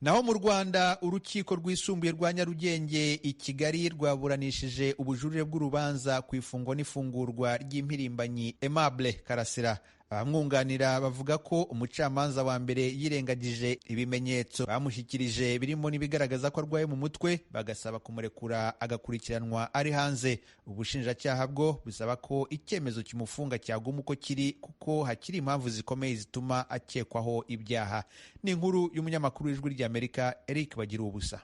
Naho mu Rwanda urukiko rwisumbuye rwa Nyarugenge i Kigali rwaburanishije ubujurire bw'urubanza ku ifungwa n'ifungurwa ry'impirimbanyi Aimable Karasira. Abamwunganira bavuga ko umucamanza wa mbere yirengagije ibimenyetso bamushyikirije birimo n'ibigaragaza ko arwaye mu mutwe, bagasaba kumurekura agakurikiranwa ari hanze. Ubushinjacyaha bwo busaba ko icyemezo kimufunga cyaguma uko kiri kuko hakiri impamvu zikomeye zituma akekwaho ibyaha. Ni inkuru y'umunyamakuru w'Ijwi ry'Amerika Eric Bagiruwubusa.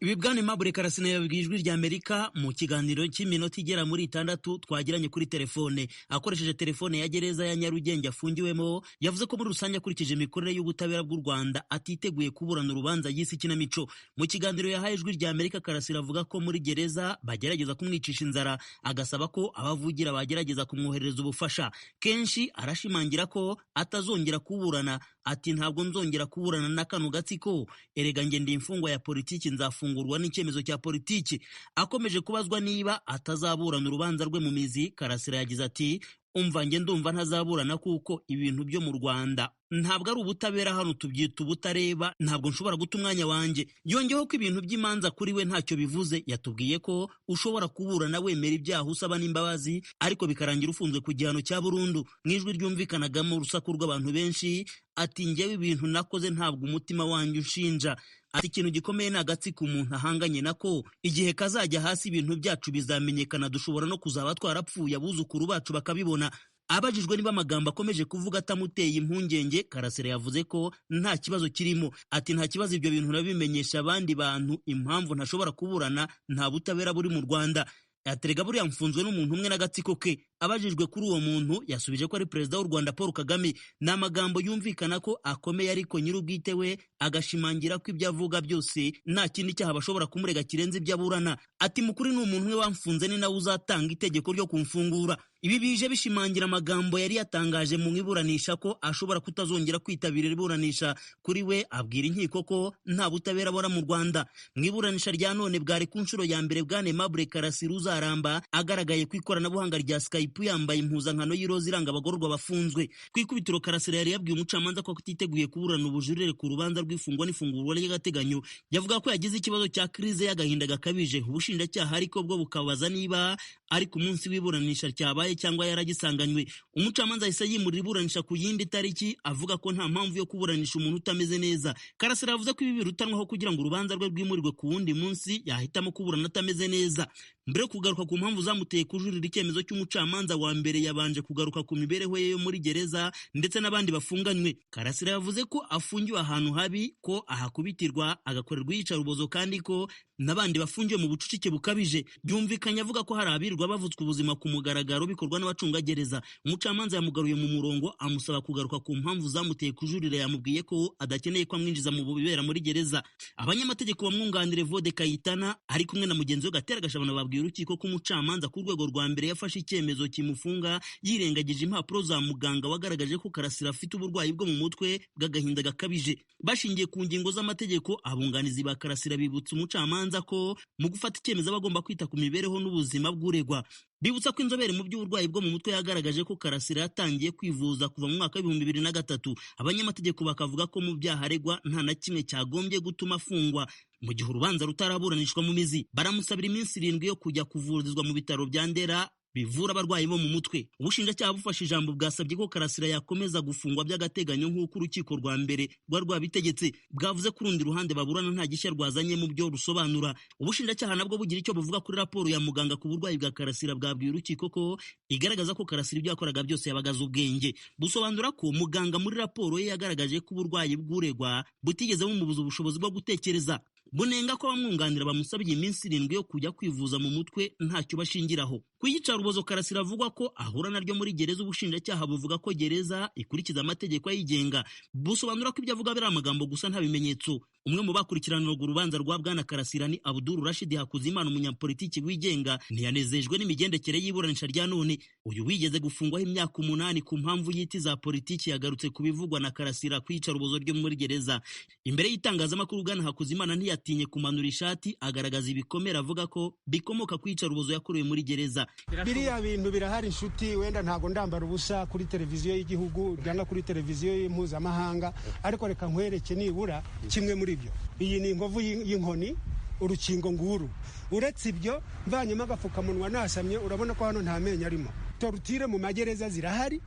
Ibi Bwana Aimable Karasira yabwiye Ijwi ry'Amerika mu kiganiro cy'iminota igera muri 6 twagiranye kuri telefone. Akoresheje telefone ya gereza ya Nyarugenge afungiwemo, yavuze ko muri rusange akurikije imikorere y'ubutabera bw'u Rwanda atiteguye kuburana urubanza y'isi kinamico. Mu kiganiro yahaye Ijwi ry'Amerika, Karasira avuga ko muri gereza bagerageza kumwicisha inzara, agasaba ko abavugira bagerageza kumwoherereza ubufasha. Kenshi arashimangira ko atazongera kuburana, ati ntabwo nzongera kuburana na kano gatsiko, erega nge ndi imfungwa ya politiki, nzafungurwa n'icyemezo cya politiki. Akomeje kubazwa niba atazaburana urubanza rwe mu mizi, Karasira yagize ati umva nge ndumva ntazaburana kuko ibintu byo mu Rwanda ntabwo ari ubutabera, hano tubyita ubutareba, ntabwo nshobora guta umwanya wanjye. Yongeyeho ko ibintu by'imanza kuri we ntacyo bivuze. Yatubwiye ko ushobora kuburana wemera ibyaha usaba n'imbabazi ariko bikarangira ufunzwe ku gihano cya burundu. Mu ijwi ryumvikanagamo urusaku rw'abantu benshi, ati njyewe ibintu nakoze ntabwo umutima wanjye unshinja. Ati ikintu gikomeye ni agatsiko umuntu ahanganye nako, igihe kazajya hasi ibintu byacu bizamenyekana, dushobora no kuzaba twarapfuye abuzukuru bacu bakabibona. Abajijwe niba amagambo akomeje kuvuga atamuteye impungenge, Karasira yavuze ko nta kibazo kirimo. Ati nta kibazo, ibyo bintu nabimenyesha abandi bantu, impamvu ntashobora kuburana nta butabera buri mu Rwanda. Aterega buriya mfunzwe n'umuntu umwe n'agatsiko ke. Abajijwe kuri uwo muntu yasubije ko ari Perezida w'u Rwanda Paul Kagame. Ni amagambo yumvikana ko akomeye, ariko nyir'ubwite we agashimangira ko ibyo avuga byose nta kindi cyaha bashobora kumurega kirenze ibyo aburana. Ati mukuri ni umuntu umwe wamfunze, ni nawe uzatanga itegeko ryo kumfungura. Ibi bije bishimangira amagambo yari yatangaje mu iburanisha ko ashobora kutazongera kwitabira iburanisha. Kuri we abwira inkiko ko nta butabera abona mu Rwanda. Mu iburanisha rya none bwari ku nshuro ya mbere Bwana Aimable Karasira uzaramba agaragaye ku ikoranabuhanga rya Skype yambaye impuzankano y'iroza iranga abagororwa bafunzwe. Ku ikubitiro, Karasira yari yabwiye umucamanza ko atiteguye kuburana ubujurire ku rubanza rw'ifungwa n'ifungurwa ry'agateganyo. Yavuga ko yagize ikibazo cya krize y'agahinda gakabije. Ubushinjacyaha ariko bwo bukabaza niba ari ku munsi w'iburanisha cyabaye cyangwa yaragisanganywe. Umucamanza yahise yimurira iburanisha ku yindi tariki, avuga ko nta mpamvu yo kuburanisha umuntu utameze neza. Karasira yavuze ko ibi birutanwaho kugira ngo urubanza rwe rwimurirwe ku wundi munsi, yahitamo kuburana atameze neza. Mbere yo kugaruka ku mpamvu zamuteye kujurira icyemezo cy'umucamanza wa mbere, yabanje kugaruka ku mibereho ye yo muri gereza ndetse n'abandi bafunganywe. Karasira yavuze ko afungiwe ahantu habi, ko ahakubitirwa agakorerwa iyicarubozo, kandi ko n'abandi bafungiwe mu bucucike bukabije. Byumvikanye avuga ko hari abirirwa bavutswe ubuzima ku mugaragaro bikorwa n'abacungagereza. Umucamanza yamugaruye mu murongo, amusaba kugaruka ku mpamvu zamuteye kujurira. Yamubwiye ko adakeneye ko amwinjiza mu bibera muri gereza. Abanyamategeko bamwunganire Vode Kayitana ari kumwe na mugenzi we Gatera Gashabana babwiye urukiko ko umucamanza ku rwego rwa mbere yafashe icyemezo kimufunga yirengagije impapuro za muganga wagaragaje ko Karasira afite uburwayi bwo mu mutwe bw'agahinda gakabije. Bashingiye ku ngingo z'amategeko, abunganizi ba Karasira bibutsa umucamanza ko mu gufata icyemezo aba agomba kwita ku mibereho n'ubuzima bw'uregwa. Bibutsa ko inzobere mu by'uburwayi bwo mu mutwe yagaragaje ko Karasira yatangiye kwivuza kuva mu mwaka w'2003. Abanyamategeko bakavuga ko mu byaha aregwa nta na kimwe cyagombye gutuma afungwa mu gihe urubanza rutaraburanishwa mu mizi. Baramusabira iminsi 7 yo kujya kuvurizwa mu bitaro bya Ndera bivura abarwayi bo mu mutwe. Ubushinjacyaha bufashe ijambo bwasabye ko Karasira yakomeza gufungwa by'agateganyo nk'uko urukiko rwa mbere rwabitegetse. Bwavuze ko urundi ruhande baburana nta gishya rwazanye mu byo rusobanura. Ubushinjacyaha nabwo bugira icyo buvuga kuri raporo ya muganga ku burwayi bwa Karasira. Bwabwiye urukiko ko igaragaza ko Karasira ibyo yakoraga byose yabagaze ubwenge. Busobanura ko muganga muri raporo ye yagaragaje ko uburwayi bw'uregwa butigeze bumubuza ubushobozi bwo gutekereza. Bunenga ko abamwunganira bamusabye iminsi 7 yo kujya kwivuza mu mutwe ntacyo bashingiraho. Ku iyicarubozo Karasira avugwa ko ahura naryo muri gereza, ubushinjacyaha buvuga ko gereza ikurikiza amategeko ayigenga. Busobanura ko ibyo avuga biri amagambo gusa nta bimenyetso. Umwe mu bakurikiranirwa urubanza rwa Bwana Karasira ni Abdul Rashid Hakuzimana, umunyapolitiki wigenga. Ntiyanezejwe n'imigendekere y'iburanisha rya none. Uyu wigeze gufungwaho imyaka 8 ku mpamvu y'iti za politiki yagarutse kubivugwa na Karasira ku iyicarubozo ryo muri gereza. Imbere y'itangazamakuru, Bwana Hakuzimana ntiyatinye kumanura ishati agaragaza ibikomere avuga ko bikomoka ku iyicarubozo yakorewe muri gereza. biriya bintu birahari inshuti, wenda ntago ndambara ubusa kuri televiziyo y'igihugu cyangwa kuri televiziyo mpuzamahanga, ariko reka nkwereke nibura kimwe muri byo. Iyi ni inkovu y'inkoni, urukingo nguru. Uretse ibyo mvanyemo agapfukamunwa nasamye, urabona ko hano nta menyo arimo. Torutire mu magereza zirahari,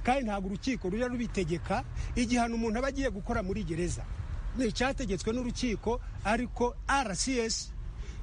kandi ntabwo urukiko rujya rubitegeka igihano umuntu aba agiye gukora muri gereza. Ni cyategetswe n'urukiko, ariko RCS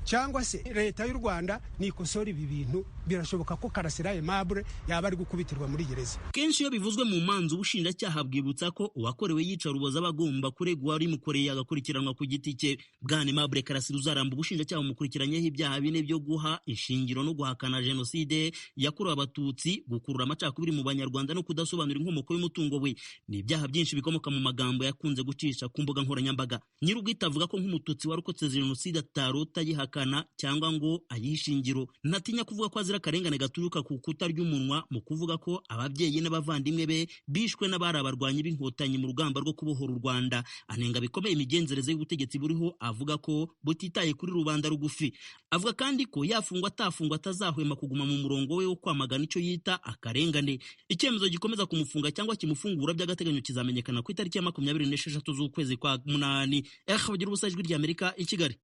cyangwa se leta y'u Rwanda nikosora ibi bintu. Birashoboka ko Karasira Aimable yaba ari gukubitirwa muri gereza. Kenshi iyo bivuzwe mu manza ubushinjacyaha bwibutsa ko uwakorewe yicaruboza bagomba kuregwa ari mukoreye agakurikiranwa ku giti cye. Bwana Aimable Karasira uzaramba ubushinjacyaha umukurikiranyeho ibyaha bine byo guha inshingiro no guhakana jenoside yakorewe abatutsi, gukurura amacakubiri mu banyarwanda no kudasobanura inkomoko y'umutungo we. Ni ibyaha byinshi bikomoka mu magambo yakunze gucisha ku mbuga nkoranyambaga. Nyir'ubwite avuga ko nk'umututsi warokotse jenoside atarota yihakana cyangwa ngo ayishingiro. Ntatinya kuvuga ko azira akarengane gaturuka ku kuta ry'umunwa mu kuvuga ko ababyeyi n'abavandimwe be bishwe n'abari abarwanyi b'inkotanyi mu rugamba rwo kubohora u Rwanda. Anenga bikomeye imigenzereze y'ubutegetsi buriho, avuga ko butitaye kuri rubanda rugufi. Avuga kandi ko yafungwa atafungwa atazahwema kuguma mu murongo we wo kwamagana icyo yita akarengane. Icyemezo gikomeza kumufunga cyangwa kimufungura by'agateganyo kizamenyekana ku itariki ya 26 z'ukwezi kwa 8. Bagira ubusa, Ijwi ry'Amerika i Kigali.